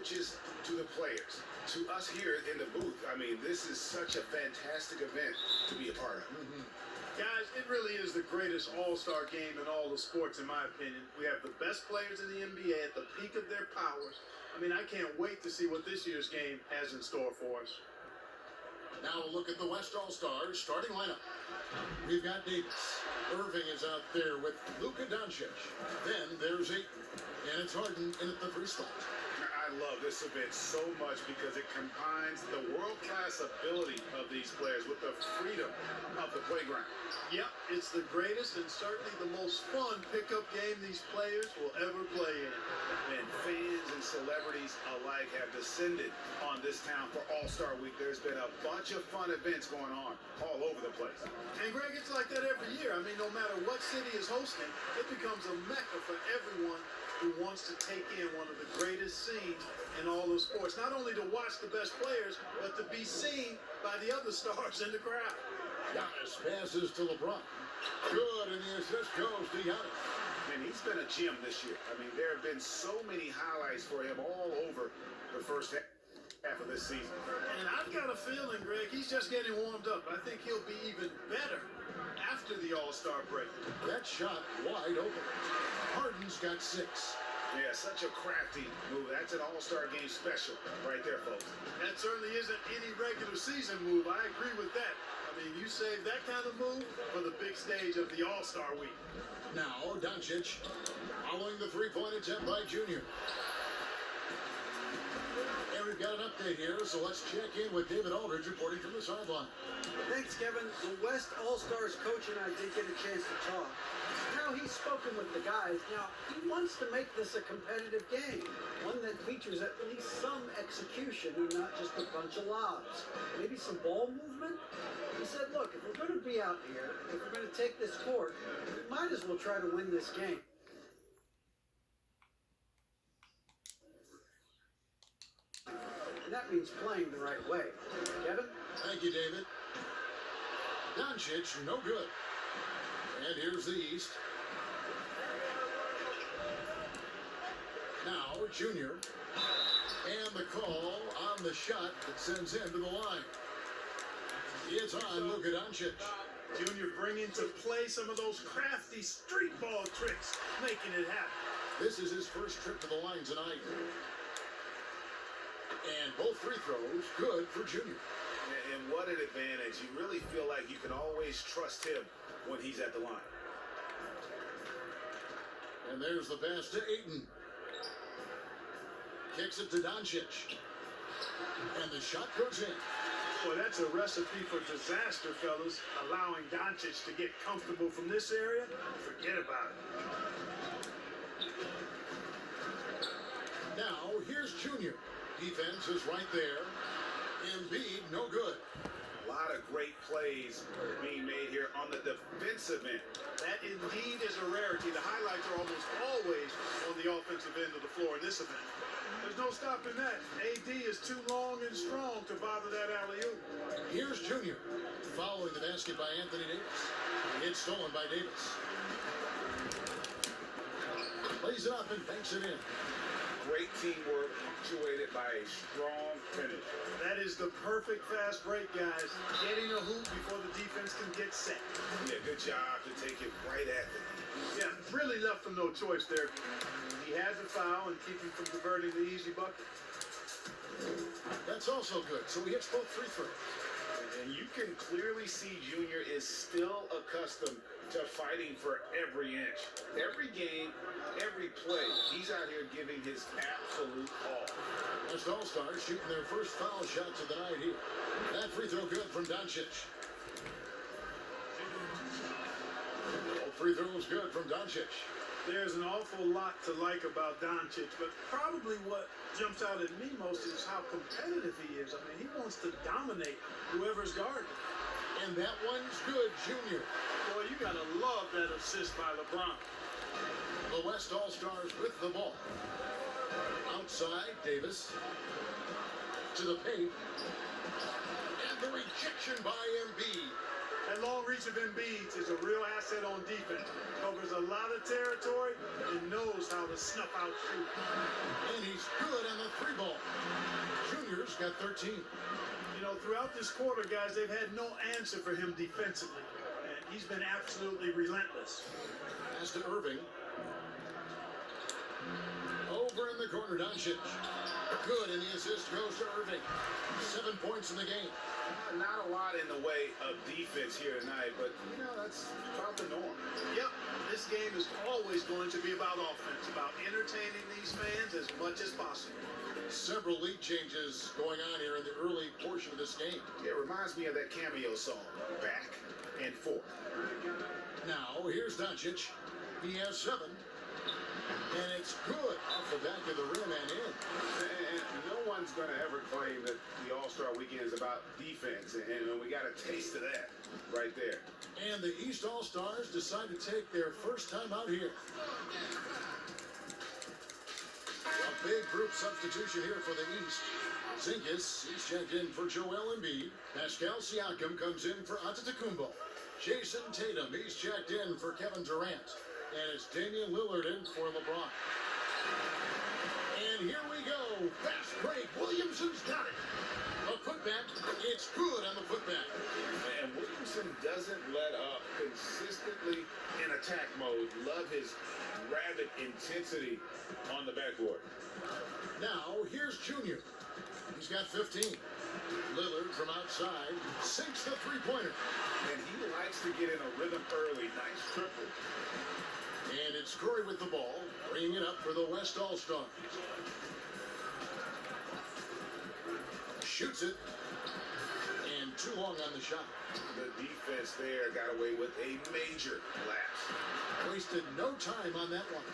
coaches to the players, to us here in the booth. I mean, this is such a fantastic event to be a part of. Guys, it really is the greatest all-star game in all the sports, in my opinion. We have the best players in the NBA at the peak of their powers. I mean, I can't wait to see what this year's game has in store for us. Now a look at the West All-Stars starting lineup. We've got Davis. Irving is out there with Luka Doncic. Then there's Ayton. And it's Harden in at the free spot. I love this event so much because it combines the world-class ability of these players with the freedom of the playground. Yep, it's the greatest and certainly the most fun pickup game these players will ever play in. And fans and celebrities alike have descended on this town for All-Star Week. There's been a bunch of fun events going on all over the place. And Greg, it's like that every year. I mean, no matter what city is hosting, it becomes a mecca for everyone who wants to take in one of the greatest scenes in all of sports. Not only to watch the best players, but to be seen by the other stars in the crowd. Giannis passes to LeBron. Good, and the assist goes to Giannis. And he's been a gem this year. I mean, there have been so many highlights for him all over the first half of this season. And I've got a feeling, Greg, he's just getting warmed up. I think he'll be even better after the All-Star break. That shot wide open. Harden's got 6. Yeah, such a crafty move. That's an All-Star game special right there, folks. That certainly isn't any regular season move. I agree with that. I mean, you save that kind of move for the big stage of the All-Star week. Now, Doncic following the three-point attempt by Junior. And we've got an update here, so let's check in with David Aldridge reporting from the sideline. Thanks, Kevin. The West All-Stars coach and I did get a chance to talk. Now, he's spoken with the guys. Now, he wants to make this a competitive game, one that features at least some execution and not just a bunch of lobs. Maybe some ball movement? He said, look, if we're going to be out here, if we're going to take this court, we might as well try to win this game. And that means playing the right way. Kevin? Thank you, David. Doncic, no good. And here's the East. Now, Junior. And the call on the shot that sends him to the line. It's on Luka Doncic. Junior bringing to play some of those crafty street ball tricks, making it happen. This is his first trip to the line tonight. And both free throws good for Junior. And what an advantage. You really feel like you can always trust him when he's at the line. And there's the pass to Ayton. Kicks it to Doncic. And the shot goes in. Boy, that's a recipe for disaster, fellas. Allowing Doncic to get comfortable from this area, forget about it. Now, here's Junior. Defense is right there. Embiid, no good. A lot of great plays being made here on the defensive end. That indeed is a rarity. The highlights are almost always on the offensive end of the floor in this event. There's no stopping that. AD is too long and strong to bother that alley-oop. Here's Junior. Following the basket by Anthony Davis. It's stolen by Davis. Plays it up and banks it in. Great teamwork punctuated by a strong finish. That is the perfect fast break, guys. Getting a hoop before the defense can get set. Yeah, good job to take it right at them. Yeah, really left him no choice there. He has a foul and keep him from diverting the easy bucket. That's also good. So he hits both free throws. And you can clearly see Junior is still accustomed to fighting for every inch. Every game, every play, he's out here giving his absolute all. West All-Stars shooting their first foul shots of the night here. That free throw good from Doncic. Both free throws good from Doncic. There's an awful lot to like about Doncic, but probably what jumps out at me most is how competitive he is. I mean, he wants to dominate whoever's guarding. And that one's good, Junior. Boy, you gotta love that assist by LeBron. The West All-Stars with the ball. Outside, Davis. To the paint. And the rejection by Embiid. That long reach of Embiid is a real asset on defense. Covers a lot of territory and knows how to snuff out shoot. And he's good on the three ball. He's got 13. You know, throughout this quarter, guys, they've had no answer for him defensively. And he's been absolutely relentless. Pass to Irving. Over in the corner, Doncic. Good, and the assist goes to Irving. 7 points in the game. Not a lot in the way of defense here tonight, but, you know, that's about the norm. Yep, this game is always going to be about offense, about entertaining these fans as much as possible. Several lead changes going on here in the early portion of this game. It reminds me of that cameo song, Back and Forth. Now, here's Doncic. He has 7. And it's good off the back of the rim and in. And no one's going to ever claim that the All-Star Weekend is about defense, and we got a taste of that right there. And the East All-Stars decide to take their first time out here. A big group substitution here for the East. Zinkis, he's checked in for Joel Embiid. Pascal Siakam comes in for Antetokounmpo. Jason Tatum, he's checked in for Kevin Durant. And it's Damian Lillard in for LeBron. And here we go. Fast break. Williamson's got it. A putback. It's good on the putback. And Williamson doesn't let up. Consistently in attack mode. Love his rabid intensity on the backboard. Now, here's Junior. He's got 15. Lillard from outside sinks the three-pointer. And he likes to get in a rhythm early. Nice triple. And it's Curry with the ball, bringing it up for the West All-Stars. Shoots it. And too long on the shot. The defense there got away with a major lapse. Wasted no time on that one.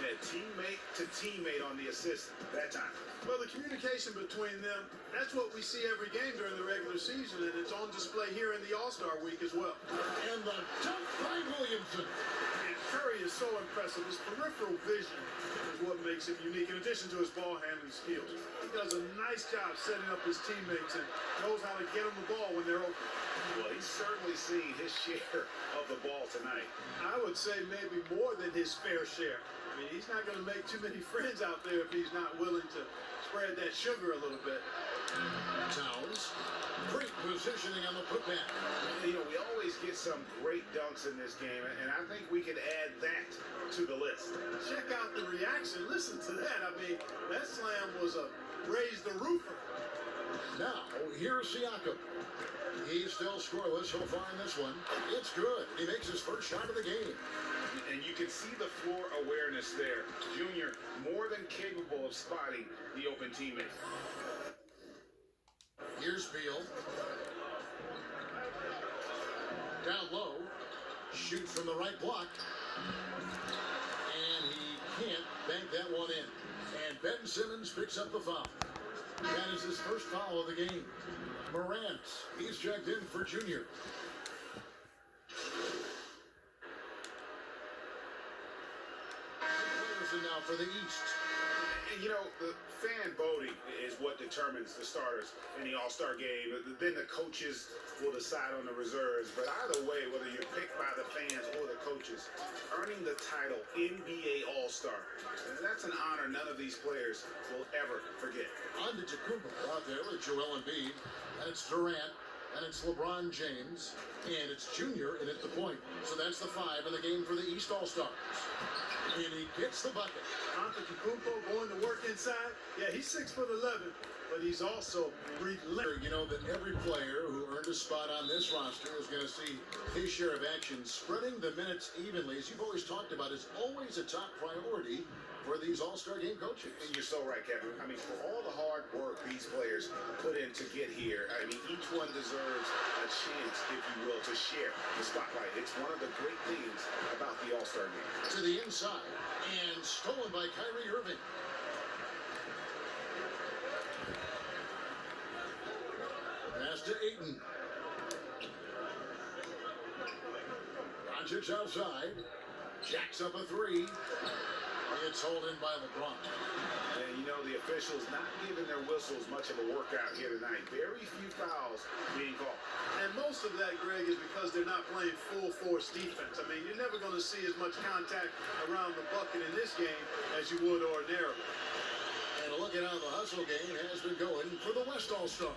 And teammate to teammate on the assist that time. Well, the communication between them, that's what we see every game during the regular season, and it's on display here in the All-Star week as well. And the dunk by Williamson. And Curry is so impressive. His peripheral vision is what makes him unique, in addition to his ball handling skills. He does a nice job setting up his teammates and knows how to get them the ball when they're open. Well, he's certainly seen his share of the ball tonight. I would say maybe more than his fair share. I mean, he's not going to make too many friends out there if he's not willing to spread that sugar a little bit. Towns. Great positioning on the putback. You know, we always get some great dunks in this game, and I think we can add that to the list. Check out the reaction. Listen to that. I mean, that slam was a raise the roofer. Now, here's Siakam. He's still scoreless so far in this one. It's good. He makes his first shot of the game. And you can see the floor awareness there. Junior more than capable of spotting the open teammate. Here's Beal. Down low. Shoots from the right block. And he can't bank that one in. And Ben Simmons picks up the foul. That is his first foul of the game. Morant, he's checked in for Junior. Players now for the East. And you know, the fan voting is what determines the starters in the All-Star game. Then the coaches will decide on the reserves. But either way, whether you're picked by the fans or the coaches, earning the title NBA All-Star, that's an honor none of these players will ever forget. Antetokounmpo out there with Joel Embiid. And it's Durant. And it's LeBron James. And it's Junior in at the point. So that's the 5 in the game for the East All-Stars. And he gets the bucket. Antetokounmpo going to work inside. Yeah, he's 6'11", but he's also relentless. You know that every player who earned a spot on this roster is going to see his share of action. Spreading the minutes evenly, as you've always talked about, is always a top priority for these All-Star game coaches. And you're so right, Kevin. I mean, for all the hard work these players put in to get here, I mean, each one deserves a chance, if you will, to share the spotlight. It's one of the great things about the All-Star game. To the inside, and stolen by Kyrie Irving. Pass to Ayton. Doncic outside. Jacks up a 3. It's hauled in by LeBron. And you know, the officials not giving their whistles much of a workout here tonight. Very few fouls being called. And most of that, Greg, is because they're not playing full force defense. I mean, you're never going to see as much contact around the bucket in this game as you would ordinarily. And look at how the hustle game has been going for the West All-Stars.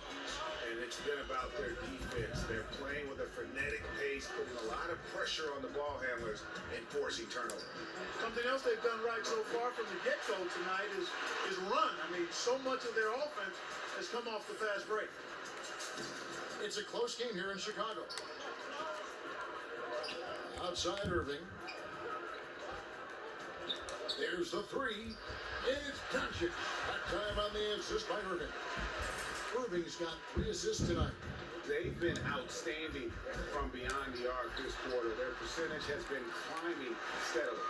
And it's been about their defense. They're playing with a frenetic pace, putting a lot of pressure on the ball handlers and forcing turnovers. Something else they've done right so far from the get-go tonight is run. I mean, so much of their offense has come off the fast break. It's a close game here in Chicago. Outside Irving. There's the three. It's Doncic. That time on the assist by Irving. Irving's got 3 assists tonight. They've been outstanding from beyond the arc this quarter. Their percentage has been climbing steadily.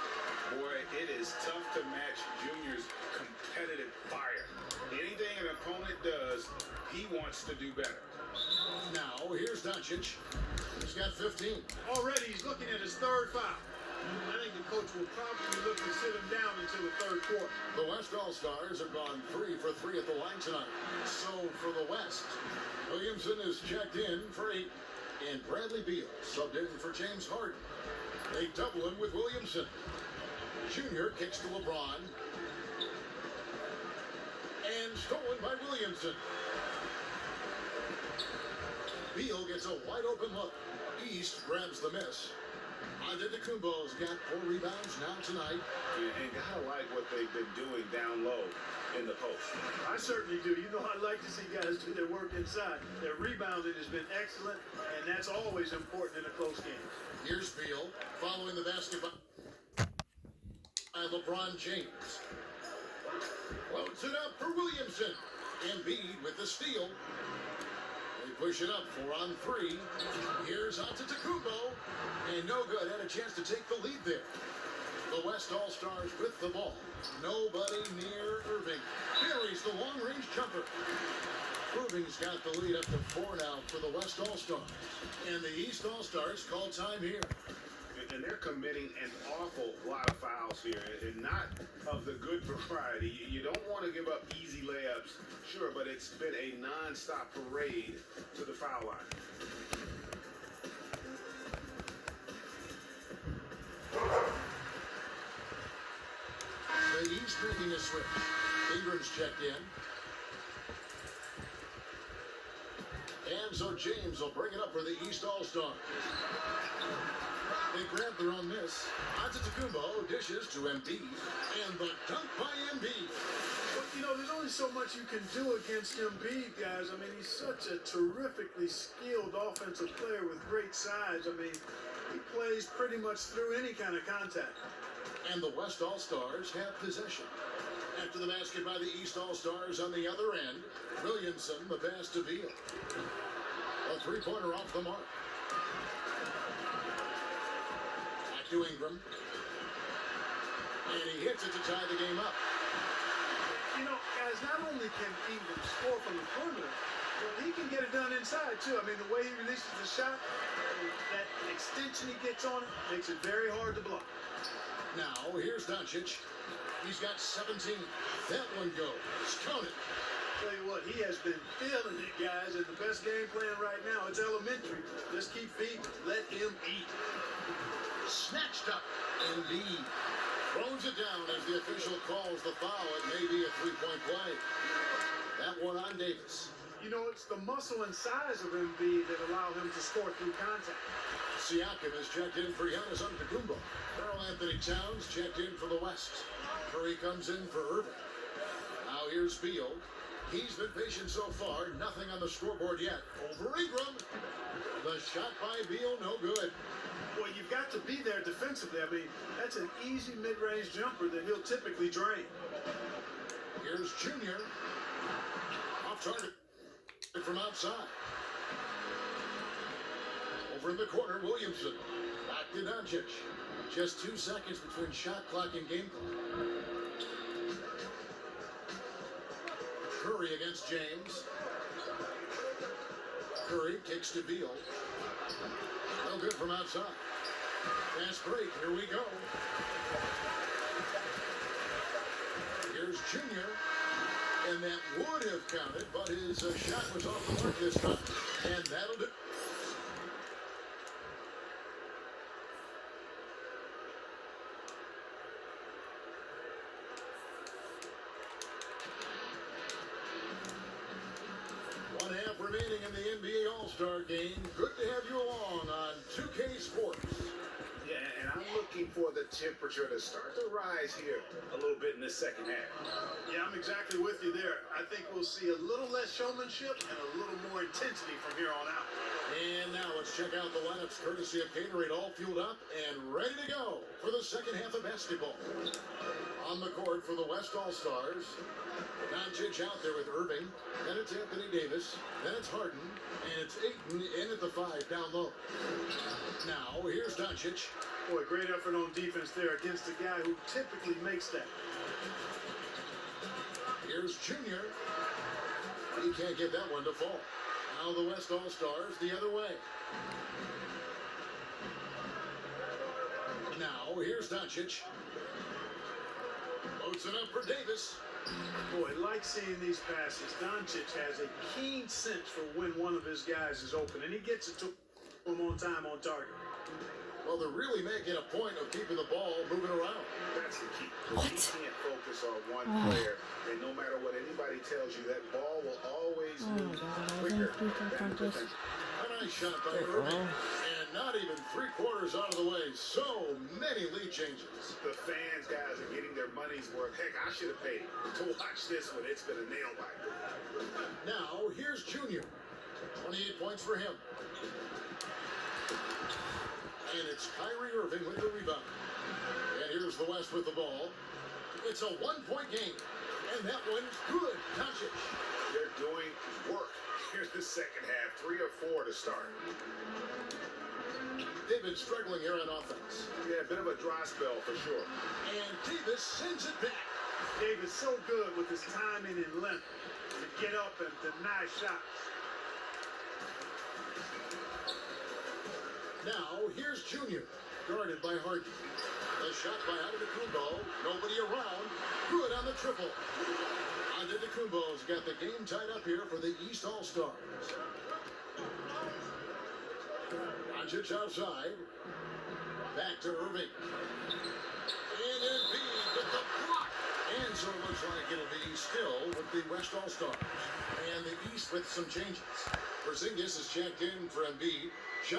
Boy, it is tough to match Junior's competitive fire. Anything an opponent does, he wants to do better. Now, here's Doncic. He's got 15. Already he's looking at his third foul. I think the coach will probably look to sit him down until the third quarter. The West All-Stars have gone 3 for 3 at the line tonight. So for the West, Williamson is checked in for 8. And Bradley Beal subbed in for James Harden. They double him with Williamson. Junior kicks to LeBron. And stolen by Williamson. Beal gets a wide open look. East grabs the miss. Antetokounmpo's got 4 rebounds now tonight. And gotta like what they've been doing down low in the post. I certainly do. You know, I like to see guys do their work inside. Their rebounding has been excellent, and that's always important in a close game. Here's Beal following the basketball by LeBron James. Floats it up for Williamson. Embiid with the steal. They push it up 4 on 3. Here's Antetokounmpo. And no good. Had a chance to take the lead there. The West All-Stars with the ball. Nobody near Irving. Buries the long-range jumper. Irving's got the lead up to 4 now for the West All-Stars. And the East All-Stars call time here. And they're committing an awful lot of fouls here, and not of the good variety. You don't want to give up easy layups, sure, but it's been a non-stop parade to the foul line. The East making a switch. Ingram's checked in. And so James will bring it up for the East All-Stars. They grab their own miss. Antetokounmpo dishes to Embiid. And the dunk by Embiid. But, you know, there's only so much you can do against Embiid, guys. I mean, he's such a terrifically skilled offensive player with great size. I mean, he plays pretty much through any kind of contact. And the West All-Stars have possession. After the basket by the East All-Stars on the other end, Williamson, the pass to Beal. A 3-pointer off the mark. Back to Ingram. And he hits it to tie the game up. You know, guys, not only can Ingram score from the perimeter, but he can get it done inside, too. I mean, the way he releases the shot, that extension he gets on it, makes it very hard to block. Now, here's Doncic. He's got 17. That one goes. Count it. Tell you what, he has been feeling it, guys, and the best game plan right now, it's elementary. Just keep feeding. Let him eat. Snatched up. Embiid throws it down as the official calls the foul. It may be a 3-point play. That one on Davis. You know, it's the muscle and size of Embiid that allow him to score through contact. Siakam is checked in for Giannis Antetokounmpo. Karl Anthony Towns checked in for the West. Curry comes in for Irving. Now here's Beal. He's been patient so far. Nothing on the scoreboard yet. Over Ingram. The shot by Beal, no good. Well, you've got to be there defensively. I mean, that's an easy mid-range jumper that he'll typically drain. Here's Junior. Off target from outside. Over in the corner, Williamson. Back to Doncic. Just 2 seconds between shot clock and game clock. Curry against James. Curry kicks to Beal. No good from outside. Fast break. Here we go. Here's Junior. And that would have counted, but his shot was off the mark this time. And that'll do. remaining in the NBA All-Star game. Good to have you along on 2K Sports. Yeah, and I'm looking for the temperature to start to rise here a little bit in the second half. Yeah, I'm exactly with you there. I think we'll see a little less showmanship and a little more intensity from here on out. And now let's check out the lineups courtesy of Gatorade, all fueled up and ready to go for the second half of basketball. On the court for the West All-Stars, Doncic out there with Irving, then it's Anthony Davis, then it's Harden, and it's Ayton in at the 5 down low. Now, here's Doncic. Boy, great effort on defense there against a guy who typically makes that. Here's Junior. He can't get that one to fall. Now the West All-Stars the other way. Now, here's Doncic. Loads it up for Davis. Boy, like seeing these passes. Doncic has a keen sense for when one of his guys is open, and he gets it to him on time, on target. Well, they're really making a point of keeping the ball moving around. That's the key. You can't focus on one player, and no matter what anybody tells you, that ball will always move quicker than the defense. A nice shot by Irving. And not even 3/4 out of the way. So many lead changes. The fans, guys, are getting their money's worth. Heck, I should have paid to watch this one. It's been a nail biter. Now, here's Junior. 28 points for him. And it's Kyrie Irving with the rebound. And here's the West with the ball. It's a 1-point game. And that one's good. Doncic. They're doing work here in the second half. 3 or 4 to start. They've been struggling here on offense. Yeah, a bit of a dry spell for sure. And Davis sends it back. Davis so good with his timing and length to get up and deny shots. Now, here's Junior, guarded by Harden. The shot by Antetokounmpo, nobody around, good on the triple. Antetokounmpo's got the game tied up here for the East All-Stars. Doncic outside, back to Irving. And Embiid with the block. And so it looks like it'll be still with the West All-Stars. And the East with some changes. Porzingis is checked in for Embiid.